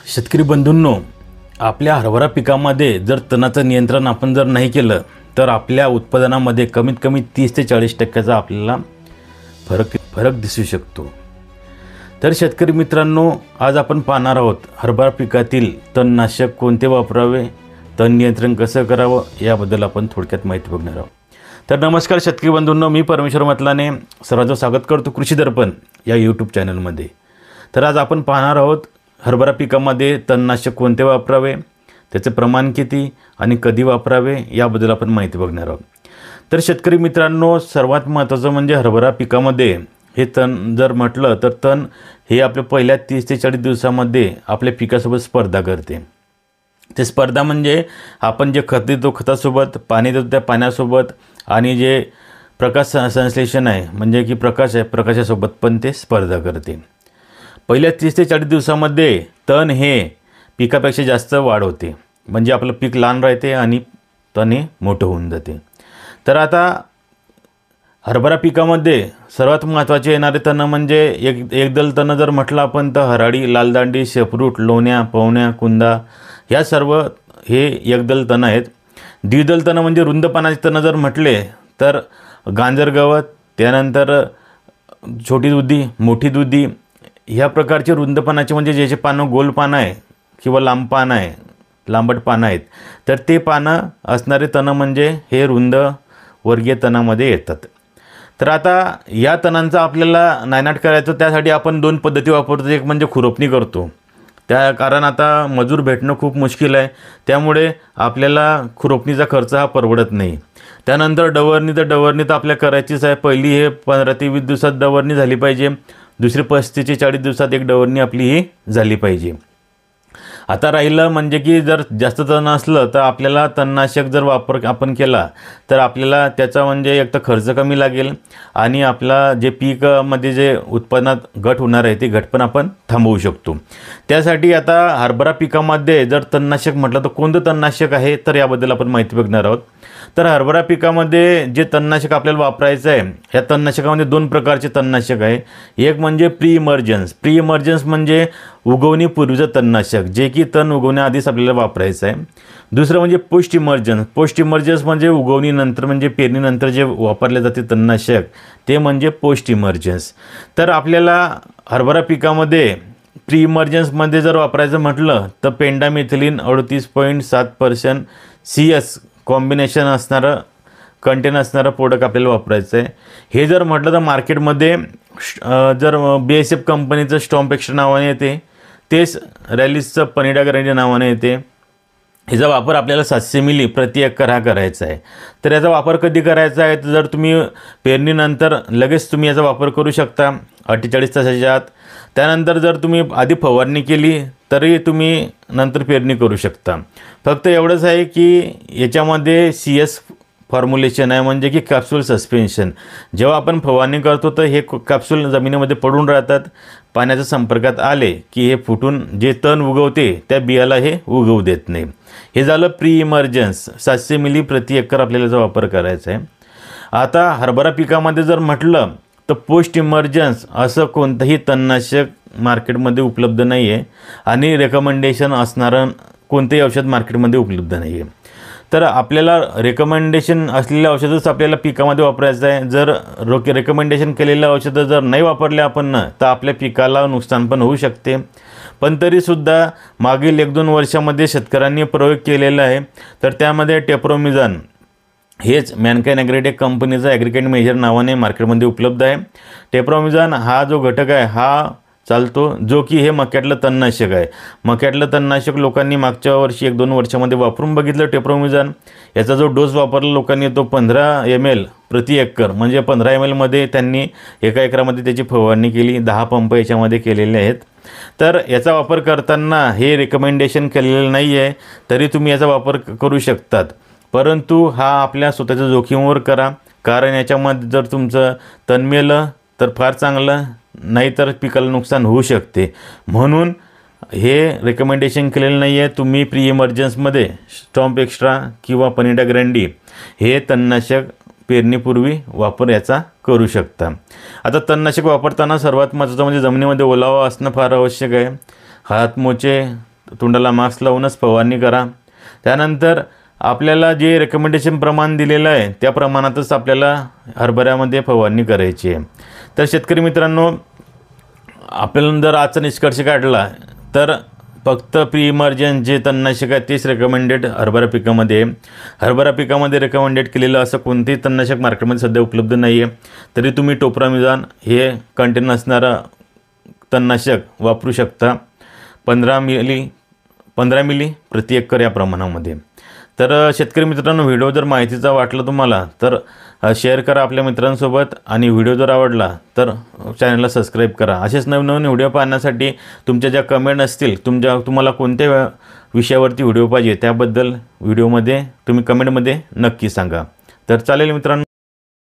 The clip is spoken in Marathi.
शेतकरी बंधूंनो, आपल्या हरभरा पिकामध्ये जर तणाचं नियंत्रण आपण जर नाही केलं तर आपल्या उत्पादनामध्ये कमीत कमी 30 ते 40% आपल्याला फरक दिसू शकतो। तर शेतकरी मित्रांनो, आज आपण पाहणार आहोत हरभरा पिकातील तणनाशक कोणते वापरावे, तण नियंत्रण कसं करावं याबद्दल आपण थोडक्यात माहिती बघणार आहोत। तर नमस्कार शेतकरी बंधूंनो, मी परमेश्वर मतलाने सर्वांचं स्वागत करतो कृषी दर्पण या यूट्यूब चॅनलमध्ये। तर आज आपण पाहणार आहोत हरभरा पिकामध्ये तणनाशक कोणते वापरावे, त्याचे प्रमाण किती आणि कधी वापरावे याबद्दल आपण माहिती बघणार आहोत। तर शेतकरी मित्रांनो, सर्वात महत्त्वाचं म्हणजे हरभरा पिकामध्ये हे तण जर म्हटलं तर तण हे आपल्या पहिल्या 30 ते 40 दिवसामध्ये आपल्या पिकासोबत स्पर्धा करते। ते स्पर्धा म्हणजे आपण जे खत देतो खतासोबत, पाणी देतो त्या पाण्यासोबत, आणि जे प्रकाश संश्लेषण आहे म्हणजे की प्रकाश आहे प्रकाशासोबत पण ते स्पर्धा करते। पहिल्या 30 ते 40 दिवसामध्ये तण हे पिकापेक्षा जास्त वाढ होते, म्हणजे आपलं पीक लहान राहते आणि तण हे मोठं होऊन जाते। तर आता हरभरा पिकामध्ये सर्वात महत्त्वाचे येणारे तण म्हणजे एकदल तण जर म्हटलं आपण तर हराळी, लालदांडी, शेपरूट, लोण्या, पवण्या, कुंदा या सर्व हे एकदल तण आहेत। द्विदल तण म्हणजे रुंद पानाचे तण जर म्हटले तर गांजर गवत, त्यानंतर छोटी दुधी, मोठी दुधी ह्या प्रकारचे रुंद पानाचे म्हणजे ज्याचे पानं गोल पानं आहे किंवा लांब पानं आहे, लांबट पानं आहेत, तर ते पानं असणारे तण म्हणजे हे रुंद वर्गीय तणामध्ये येतात। तर आता या तणांचा आपल्याला नायनाट करायचं, त्यासाठी आपण दोन पद्धती वापरतो। एक म्हणजे खुरपणी करतो, कारण आता मजूर भेटणं खूप मुश्किल आहे, त्यामुळे आपल्याला खुरपणीचा खर्च हा परवडत नाही। त्यानंतर डवरणी तर आपल्या करायचीच आहे। पहिली हे 15 ते 20 दिवसात डवरणी झाली पाहिजे, दुसरी 35 ते 40 दिवसात एक डवरणी आपली ही झाली पाहिजे। आता राहिलं म्हणजे की जर जास्त तण असलं तर आपल्याला तणनाशक जर वापर आपण केला तर आपल्याला त्याचा म्हणजे एक तर खर्च कमी लागेल आणि आपला जे पीकमध्ये जे उत्पन्नात घट होणार आहे ती घट पण आपण थांबवू शकतो। त्यासाठी आता हरभरा पिकामध्ये जर तणनाशक म्हटलं तर कोणतं तणनाशक आहे तर याबद्दल आपण माहिती बघणार आहोत। तर हरभरा पिकामध्ये जे तणनाशक आपल्याला वापरायचं आहे, या तणनाशकामध्ये दोन प्रकारचे तणनाशक आहे। एक म्हणजे प्री इमर्जन्स म्हणजे उगवणीपूर्वीचं तणनाशक, जे की तण उगवण्याआधीच आपल्याला वापरायचं आहे। दुसरं म्हणजे पोस्ट इमर्जन्स म्हणजे उगवणीनंतर म्हणजे पेरणीनंतर जे वापरले जाते तणनाशक ते म्हणजे पोस्ट इमर्जन्स। तर आपल्याला हरभरा पिकामध्ये प्री इमर्जन्समध्ये जर वापरायचं म्हटलं तर पेंडामिथिलीन 38.7% CS कॉम्बिनेशन असणारं कंटेन असणारं प्रोडक्ट आपल्याला वापरायचं आहे। हे जर म्हटलं तर मार्केटमध्ये जर BASF कंपनीचं स्टॉम्प एक्स्ट्रा नावाने येते, तेच रॅलिसचं पनिडा ग्रँडी नावाने येते। ह्याचा वापर आपल्याला 700 मिली प्रति एकर हा करायचा आहे। तर याचा वापर कधी करायचा आहे तर जर तुम्ही पेरणीनंतर लगेच तुम्ही याचा वापर करू शकता 48 तासाच्या आत। त्यानंतर जर तुम्ही आधी फवारणी केली तरी तुम्ही नंतर पेरणी करू शकता। फक्त एवढंच आहे की याच्यामध्ये CS फॉर्म्युलेशन आहे, म्हणजे की कॅप्सूल सस्पेन्शन। जेव्हा आपण फवारणी करतो तर हे कॅप्सूल जमिनीमध्ये पडून राहतात, पाण्याच्या संपर्कात आले की हे फुटून जे तण उगवते त्या बियाला हे उगवू देत नाही। हे झालं प्री इमर्जन्स, 700 मिली प्रति एकर आपल्याला याचा वापर करायचा आहे। आता हरभरा पिकामध्ये जर म्हटलं तर पोस्ट इमर्जन्स असं कोणतंही तणनाशक मार्केटमध्ये उपलब्ध नाही आहे आणि रेकमेंडेशन असणारं कोणतेही औषध मार्केटमध्ये उपलब्ध नाही आहे। तर आपल्याला रेकमेंडेशन असलेलं औषधच आपल्याला पिकामध्ये वापरायचं आहे। जर रेकमेंडेशन केलेलं औषधं जर नाही वापरले आपण तर आपल्या पिकाला नुकसान पण होऊ शकते। पण तरीसुद्धा मागील 1-2 वर्षामध्ये शेतकऱ्यांनी प्रयोग केलेला आहे। तर त्यामध्ये टेप्रोमिझान हेच मॅनकाइन ॲग्रीटेक कंपनीचा ॲग्रिकेट मेजर नावाने मार्केटमध्ये उपलब्ध आहे। टेप्रोमिझान हा जो घटक आहे हा चालतो, जो की हे मक्यातलं तणनाशक आहे। मक्यातलं तणनाशक लोकांनी मागच्या वर्षी 1-2 वर्षामध्ये वापरून बघितलं टेप्रोमिझान। याचा जो डोस वापरला लोकांनी तो 15 ml प्रति एकर, म्हणजे 15 ml मध्ये त्यांनी एका एकरामध्ये त्याची फवारणी केली। 10 पंप याच्यामध्ये केलेले आहेत। तर याचा वापर करताना हे रेकमेंडेशन केलेलं नाही आहे, तरी तुम्ही याचा वापर करू शकतात, परंतु हा आपल्या स्वतःच्या जोखीमवर करा, कारण याच्यामध्ये जर तुमचं तण मेलं तर फार चांगलं, नाहीतर पिकाला नुकसान होऊ शकते। म्हणून हे रेकमेंडेशन केलेलं नाही आहे। तुम्ही प्री इमर्जन्समध्ये स्टॉम्प एक्स्ट्रा किंवा पनिडा ग्रँडी हे तणनाशक पेरणीपूर्वी वापर याचा करू शकता। आता तणनाशक वापरताना सर्वात महत्त्वाचं म्हणजे जमिनीमध्ये ओलावा असणं फार आवश्यक आहे। हातमोचे तोंडाला मास्क लावूनच फवारणी करा. त्यानंतर आपल्याला जे रेकमेंडेशन प्रमाण दिलेलं आहे त्या प्रमाणातच आपल्याला हरभऱ्यामध्ये फवारणी करायची आहे. तर शेतकरी मित्रांनो, आपल्याला जर आजचा निष्कर्ष काढला तर फक्त प्री इमर्जन्ट जे तणनाशक आहे तेच रेकमेंडेड हरभरा पिकामध्ये. हरभरा पिकामध्ये रेकमेंडेड केलेलं असं कोणतेही तणनाशक मार्केटमध्ये सध्या उपलब्ध नाही आहे. तरी तुम्ही टोप्रामिझॉन हे कंटेन असणारं तणनाशक वापरू शकता 15 मिली प्रति एकर या प्रमाणामध्ये. तर शेतकरी मित्रांनो, व्हिडिओ जर माहितीचा वाटला तुम्हाला तर शेअर करा आपल्या मित्रांसोबत, आणि व्हिडिओ जर आवडला तर चॅनलला सबस्क्राईब करा. असेच नवनवीन व्हिडिओ पाहण्यासाठी तुमच्या ज्या कमेंट असतील, तुम्हाला कोणत्या विषयावरती व्हिडिओ पाहिजे त्याबद्दल व्हिडिओमध्ये तुम्ही कमेंटमध्ये नक्की सांगा. तर चालेल मित्रांनो.